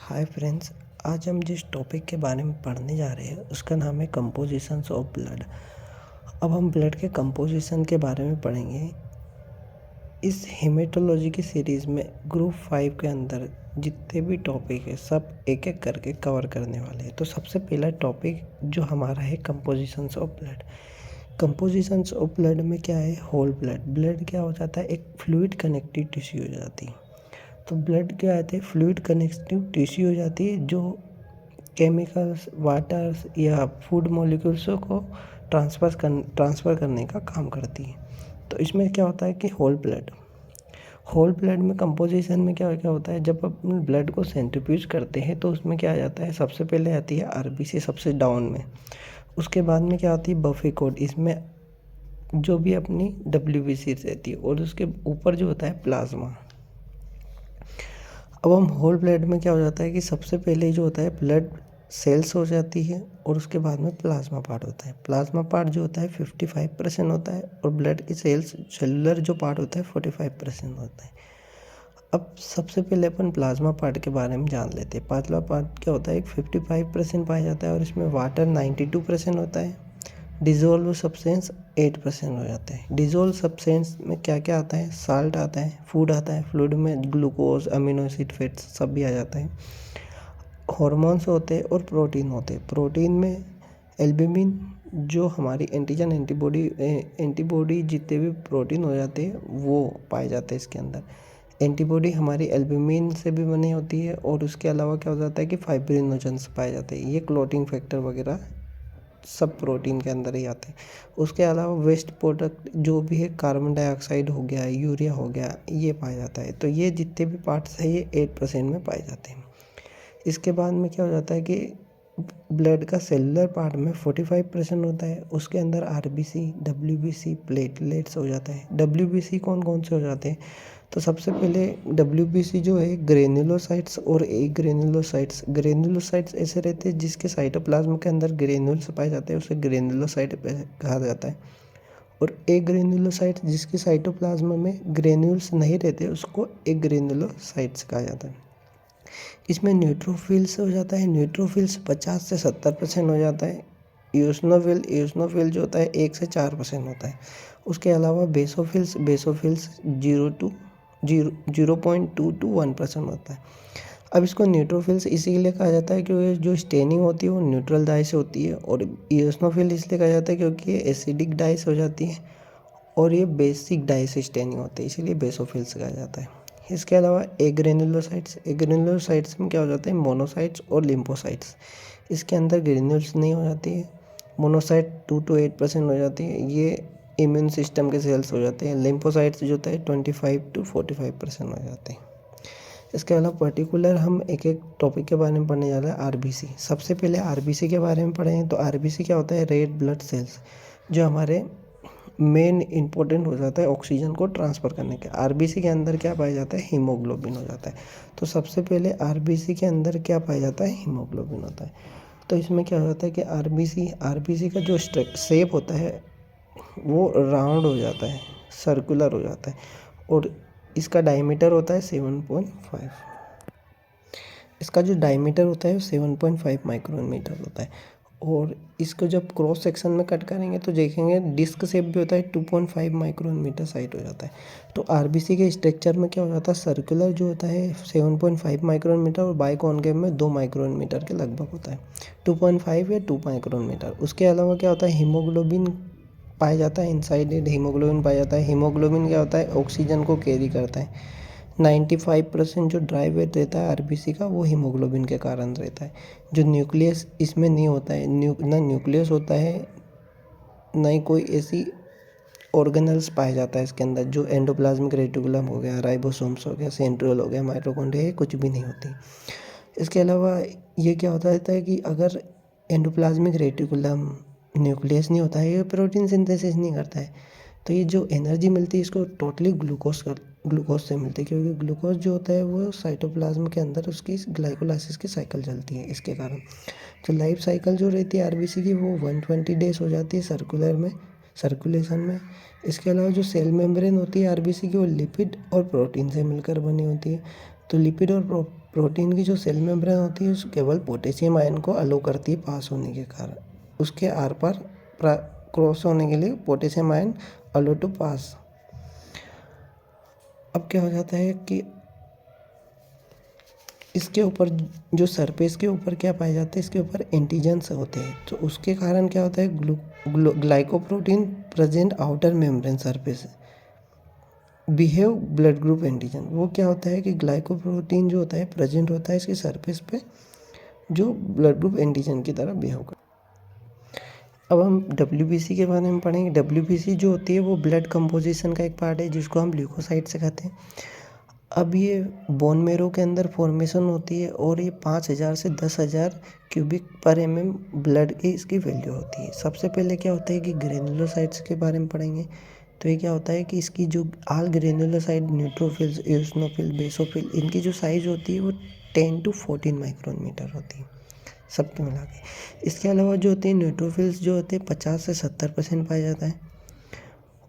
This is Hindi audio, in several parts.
हाय फ्रेंड्स, आज हम जिस टॉपिक के बारे में पढ़ने जा रहे हैं उसका नाम है कंपोजिशंस ऑफ ब्लड। अब हम ब्लड के कंपोजिशन के बारे में पढ़ेंगे। इस हेमेटोलॉजी की सीरीज़ में ग्रुप 5 के अंदर जितने भी टॉपिक है सब एक एक करके कवर करने वाले हैं। तो सबसे पहला टॉपिक जो हमारा है compositions of blood. Compositions of blood में क्या है? होल ब्लड क्या हो जाता है? एक फ्लूइड कनेक्टिव टिश्यू हो जाती है। तो ब्लड क्या आते हैं? फ्लूइड कनेक्टिव टिश्यू हो जाती है जो केमिकल्स, वाटर्स या फूड मॉलिक्यूल्सों को ट्रांसफ़र करने का काम करती है। तो इसमें क्या होता है कि होल ब्लड में कंपोजिशन में क्या क्या होता है? जब अपन ब्लड को सेंट्रीफ्यूज करते हैं तो उसमें क्या आ जाता है? सबसे पहले आती है आरबीसी सबसे डाउन में। उसके बाद में क्या आती है? Buffet code. इसमें जो भी अपनी डब्ल्यूबीसी रहती है और उसके ऊपर जो होता है प्लाज्मा। अब हम होल ब्लड में क्या हो जाता है कि सबसे पहले जो होता है ब्लड सेल्स हो जाती है और उसके बाद में प्लाज्मा पार्ट होता है। प्लाज्मा पार्ट जो होता है 55% होता है और ब्लड की सेलुलर जो पार्ट होता है 45% होता है। अब सबसे पहले अपन प्लाज्मा पार्ट के बारे में जान लेते हैं। प्लाज्मा पार्ट क्या होता है? 55% पाया जाता है और इसमें वाटर 92% होता है। डिज़ोल्व सब्सटेंस 8% हो जाता है। डिज़ोल्व सब्सटेंस में क्या क्या आता है? साल्ट आता है, फूड आता है, फ्लूइड में ग्लूकोज, अमीनो एसिड, फैट्स सब भी आ जाता है। हॉर्मोन्स होते हैं और प्रोटीन होते हैं। प्रोटीन में एल्ब्यूमिन जो हमारी एंटीबॉडी जितने भी प्रोटीन हो जाते हैं वो पाए जाते हैं इसके अंदर। एंटीबॉडी हमारी एल्ब्यूमिन से भी बनी होती है और उसके अलावा क्या हो जाता है कि फाइब्रिनोजेंस पाए जाते हैं। ये क्लोटिंग फैक्टर वगैरह सब प्रोटीन के अंदर ही आते हैं। उसके अलावा वेस्ट प्रोडक्ट जो भी है, कार्बन डाइऑक्साइड हो गया, यूरिया हो गया, ये पाया जाता है। तो ये जितने भी पार्ट्स हैं ये 8% में पाए जाते हैं। इसके बाद में क्या हो जाता है कि ब्लड का सेलुलर पार्ट में 45% होता है। उसके अंदर आरबीसी, डब्ल्यूबीसी, प्लेटलेट्स हो जाता है। डब्ल्यूबीसी कौन कौन से हो जाते हैं? तो सबसे पहले डब्ल्यूबीसी जो है ग्रेन्युलोसाइट्स और ग्रेन्युलोसाइट्स ऐसे रहते हैं जिसके साइटोप्लाज्म के अंदर ग्रेन्यूल्स पाए जाते हैं, उसे ग्रेन्युलोसाइट कहा जाता है। और एक ग्रेन्युलोसाइट जिसके साइटोप्लाज्म में ग्रेन्यूल्स नहीं रहते उसको एक ग्रेन्युलोसाइट्स कहा जाता है। इसमें न्यूट्रोफिल्स हो जाता है। न्यूट्रोफिल्स 50 से 70% हो जाता है। यूसनोफिल जो होता है 1 से 4% होता है। उसके अलावा बेसोफिल्स 0.2 to 1% होता है। अब इसको न्यूट्रोफिल्स इसीलिए कहा जाता है क्योंकि जो स्टेनिंग होती है वो न्यूट्रल डाई से होती है, और ईओसिनोफिल इसलिए कहा जाता है क्योंकि ये एसिडिक डाई से हो जाती है और ये बेसिक डाई से स्टेनिंग होती है, इसीलिए बेसोफिल्स कहा जाता है। इसके अलावा एग्रेनुलोसाइट्स में क्या हो जाता है? मोनोसाइट्स और लिम्फोसाइट्स। इसके अंदर ग्रेन्यूल्स नहीं हो जाती है। मोनोसाइट 2 to 8% हो जाती है, ये इम्यून सिस्टम के सेल्स हो जाते हैं। लिम्फोसाइट्स जो होता है 25 to 45% हो जाते हैं। इसके अलावा पर्टिकुलर हम एक एक टॉपिक के बारे में पढ़ने जा रहे हैं। आरबीसी, सबसे पहले आरबीसी के बारे में पढ़ें तो आरबीसी क्या होता है? रेड ब्लड सेल्स, जो हमारे मेन इंपॉर्टेंट हो जाता है ऑक्सीजन को ट्रांसफ़र करने के। आरबीसी के अंदर क्या पाया जाता है? हीमोग्लोबिन हो जाता है। तो सबसे पहले आरबीसी के अंदर क्या पाया जाता है? हीमोग्लोबिन होता है। तो इसमें क्या होता है कि आरबीसी का जो शेप होता है वो राउंड हो जाता है, सर्कुलर हो जाता है, और इसका डायमीटर होता है 7.5। इसका जो डायमीटर होता है वो 7.5 माइक्रोमीटर होता है। और इसको जब क्रॉस सेक्शन में कट करेंगे तो देखेंगे डिस्क शेप भी होता है, 2.5 माइक्रोमीटर साइड हो जाता है। तो आरबीसी के स्ट्रक्चर में क्या हो जाता है? सर्कुलर जो होता है 7.5 माइक्रोमीटर और बाइकॉन्केव में 2 माइक्रोमीटर के लगभग होता है, 2.5 या 2 माइक्रोमीटर। उसके अलावा क्या होता है? हीमोग्लोबिन पाया जाता है, इनसाइड हीमोग्लोबिन पाया जाता है। हीमोग्लोबिन क्या होता है? ऑक्सीजन को कैरी करता है। 95% जो ड्राई वेट रहता है आरबीसी का वो हीमोग्लोबिन के कारण रहता है। जो न्यूक्लियस इसमें नहीं होता है, ना न्यूक्लियस होता है, ना ही कोई ऐसी ऑर्गेनल्स पाया जाता है इसके अंदर। जो एंडोप्लाज्मिक रेटिकुलम हो गया, राइबोसोम्स हो गया, सेंट्रियोल हो गया, माइटोकॉन्ड्रिया, ये कुछ भी नहीं होती। इसके अलावा ये क्या होता रहता है कि अगर एंडोप्लाज्मिक रेटिकुलम, न्यूक्लियस नहीं होता है, ये प्रोटीन सिंथेसिस नहीं करता है, तो ये जो एनर्जी मिलती है इसको टोटली ग्लूकोज से मिलती है, क्योंकि ग्लूकोज जो होता है वो साइटोप्लाज्म के अंदर उसकी ग्लाइकोलाइसिस की साइकिल चलती है इसके कारण। तो लाइफ साइकिल जो रहती है आरबीसी की वो 120 डेज हो जाती है सर्कुलेशन में। इसके अलावा जो सेल मेम्ब्रेन होती है आरबीसी की वो लिपिड और प्रोटीन से मिलकर बनी होती है। तो लिपिड और प्रोटीन की जो सेल मेम्ब्रेन होती है केवल पोटेशियम आयन को अलो करती है पास होने के कारण, उसके आर पार क्रॉस होने के लिए पोटेशियम आयन अलो टू पास। अब क्या हो जाता है कि इसके ऊपर जो सरफेस के ऊपर क्या पाए जाते हैं, इसके ऊपर एंटीजेंस होते हैं, तो उसके कारण क्या होता है glycoprotein present outer membrane surface behave blood group antigen. वो क्या होता है कि ग्लाइकोप्रोटीन जो होता है प्रेजेंट होता है इसके सरफेस पे, जो ब्लड ग्रुप एंटीजन की तरह बिहेव करता है। अब हम WBC के बारे में पढ़ेंगे। WBC जो होती है वो ब्लड कंपोजिशन का एक पार्ट है जिसको हम ल्यूकोसाइट से कहते हैं। अब ये बोन मेरो के अंदर फॉर्मेशन होती है और ये 5000 से 10,000 क्यूबिक पर mm ब्लड की इसकी वैल्यू होती है। सबसे पहले क्या होता है कि ग्रेनुलोसाइट्स के बारे में पढ़ेंगे। तो ये क्या होता है कि इसकी जो आल ग्रेनुलोसाइट, न्यूट्रोफिल्स, एओसिनोफिल, बेसोफिल, इनकी जो साइज़ होती है वो 10 to 14 माइक्रोमीटर होती है सबके मिला के। इसके अलावा जो होते हैं न्यूट्रोफिल्स जो होते हैं 50 से 70% पाया जाता है।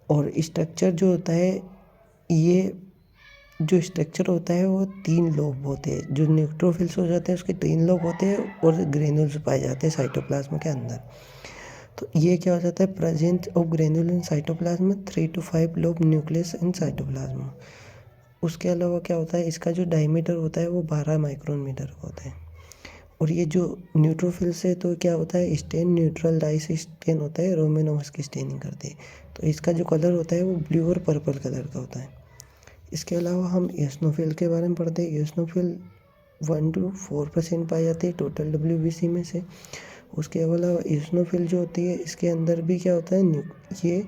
और स्ट्रक्चर जो होता है, ये जो स्ट्रक्चर होता है वो 3 लोब होते हैं। जो न्यूट्रोफिल्स हो जाते हैं उसके 3 लोब होते हैं और ग्रेन्यूल्स पाए जाते हैं साइटोप्लाज्म के अंदर। तो ये क्या हो जाता है, presence of granule in cytoplasm 3 to 5 lobe nucleus in cytoplasm. उसके अलावा क्या होता है, इसका जो डायमीटर होता है वो 12 माइक्रोन मीटर का होता है। और ये जो न्यूट्रोफिल्स है तो क्या होता है, स्टेन न्यूट्रल डाइस स्टेन होता है, रोमेनोमस की स्टेनिंग करते हैं। तो इसका जो कलर होता है वो ब्लू और पर्पल कलर का होता है। इसके अलावा हम एओसिनोफिल के बारे में पढ़ते हैं। एओसिनोफिल 1 to 4% पाई जाती है टोटल WBC में से। उसके अलावा एओसिनोफिल जो होती है इसके अंदर भी क्या होता है, ये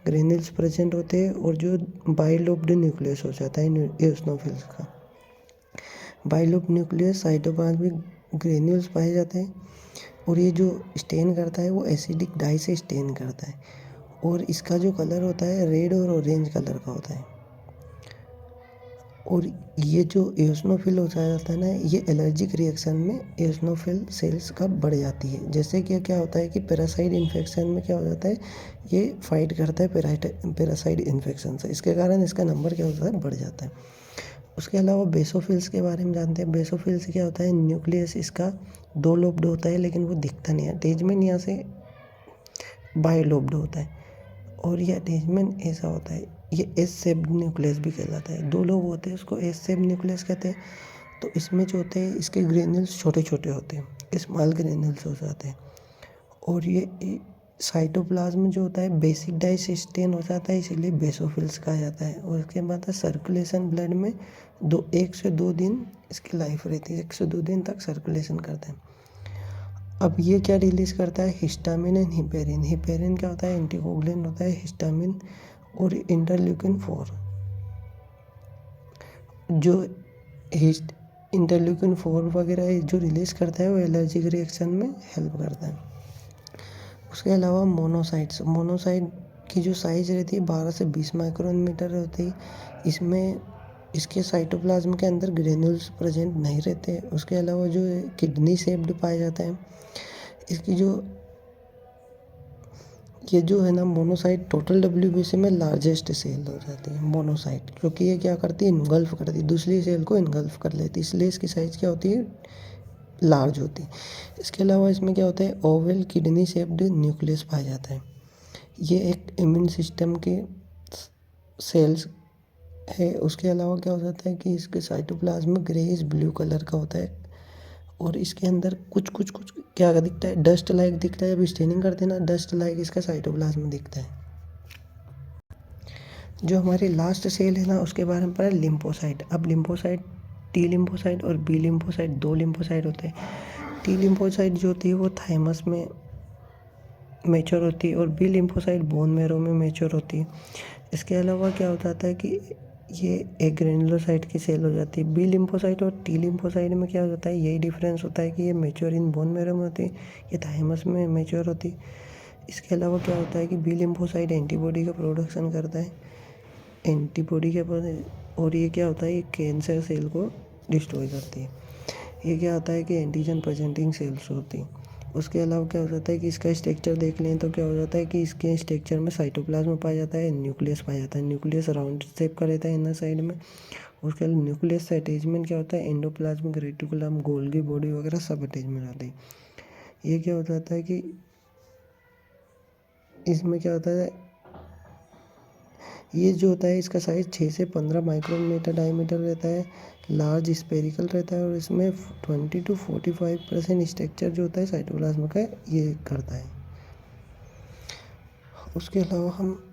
ग्रेन्यूल्स प्रेजेंट होते हैं और जो बाइलोब्ड न्यूक्लियस हो जाता है एओसिनोफिल्स का। बाइलोब्ड न्यूक्लियस साइटोप्लाज्मिक ग्रेन्यूल्स पाए जाते हैं और ये जो स्टेन करता है वो एसिडिक डाई से स्टेन करता है और इसका जो कलर होता है रेड और ऑरेंज कलर का होता है। और ये जो एओसिनोफिल हो जाता है ना, ये एलर्जिक रिएक्शन में एओसिनोफिल सेल्स का बढ़ जाती है। जैसे कि क्या होता है कि पैरासाइट इन्फेक्शन में क्या हो जाता है, ये फाइट करता है पैरासाइट इन्फेक्शन से, इसके कारण इसका नंबर क्या होता है, बढ़ जाता है। उसके अलावा बेसोफिल्स के बारे में जानते हैं। बेसोफिल्स क्या होता है, न्यूक्लियस इसका 2 लोब्ड होता है लेकिन वो दिखता नहीं है। अटैचमेंट यहाँ से बाइलोब्ड होता है और ये अटैचमेंट ऐसा होता है, ये एस शेप्ड न्यूक्लियस भी कहलाता है। 2 लोब होते हैं, उसको एस शेप्ड न्यूक्लियस कहते हैं। तो इसमें जो होते हैं इसके ग्रेन्यूल्स छोटे छोटे होते हैं, स्मॉल ग्रेन्यूल्स हो जाते हैं। और ये साइटोप्लाज्म जो होता है बेसिक डाइस स्टेन हो जाता है, इसीलिए बेसोफिल्स कहा जाता है। और उसके बाद सर्कुलेशन ब्लड में 1 से 2 दिन इसकी लाइफ रहती है, 1 से 2 दिन तक सर्कुलेशन करता है। अब ये क्या रिलीज करता है, हिस्टामिन एंड हिपेरिन। हिपेरिन क्या होता है, एंटीकोगुलेंट होता है। हिस्टामिन और इंटरल्यूकिन 4 जो इंटरल्यूकिन 4 वगैरह जो रिलीज करता है वो एलर्जिक रिएक्शन में हेल्प करता है। उसके अलावा मोनोसाइट की जो साइज रहती है 12 से 20 माइक्रोन मीटर होती है। इसमें इसके साइटोप्लाज्म के अंदर ग्रेन्यूल्स प्रेजेंट नहीं रहते। उसके अलावा जो किडनी शेप्ड पाया जाता है। इसकी ये जो है ना मोनोसाइट टोटल WBC में लार्जेस्ट सेल हो जाती है मोनोसाइट, क्योंकि ये क्या करती है, इनगल्फ करती है, दूसरी सेल को इनगल्फ कर लेती है, इसलिए इसकी साइज़ क्या होती है, लार्ज होती है। इसके अलावा इसमें क्या होता है, ओवल किडनी शेप्ड न्यूक्लियस पाया जाता है। ये एक इम्यून सिस्टम के सेल्स है। उसके अलावा क्या हो जाता है कि इसके साइटोप्लाज्म ग्रेइश ब्लू कलर का होता है और इसके अंदर कुछ क्या दिखता है, डस्ट लाइक दिखता है। जब स्टेनिंग करते हैं ना, डस्ट लाइक इसका साइटोप्लाज्म दिखता है। जो हमारी लास्ट सेल है ना उसके बारे में पढ़ा, लिम्फोसाइट। अब लिम्फोसाइट, टी लिम्फोसाइट और बी लिम्फोसाइट, 2 लिम्फोसाइट होते हैं। टी लिम्फोसाइट जो होती है वो थाइमस में मैच्योर होती है और बी लिम्फोसाइट बोन मैरो में मैच्योर होती है। इसके अलावा क्या हो जाता है कि ये एक ग्रेनुलोसाइट की सेल हो जाती है। बी लिम्फोसाइट और टी लिम्फोसाइट में क्या होता है, यही डिफरेंस होता है कि ये मैच्योर इन बोन मैरो में होती है, ये थाइमस में मैच्योर होती है। इसके अलावा क्या होता है कि बी लिम्फोसाइट एंटीबॉडी का प्रोडक्शन करता है, एंटीबॉडी के और ये क्या होता है, ये कैंसर सेल को डिस्ट्रॉय करती है। ये क्या होता है कि एंटीजन प्रेजेंटिंग सेल्स होती है। उसके अलावा क्या हो जाता है कि इसका स्ट्रक्चर देख लें तो क्या हो जाता है कि इसके स्ट्रक्चर में साइटोप्लाज्म पाया जाता है, न्यूक्लियस पाया जाता है। न्यूक्लियस राउंड शेप का रहता है इनर साइड में। उसके अलावा न्यूक्लियस से अटैचमेंट क्या होता है, एंडोप्लाज्मिक रेटिकुलम, गोल्गी बॉडी वगैरह सब अटैचमेंट आती है। ये क्या हो जाता है कि इसमें क्या होता है, ये जो होता है इसका साइज़ 6 से 15 माइक्रोमीटर डायमीटर रहता है, लार्ज स्पेरिकल रहता है और इसमें 20 to 45% स्ट्रक्चर जो होता है साइटोप्लाज्म का ये करता है। उसके अलावा हम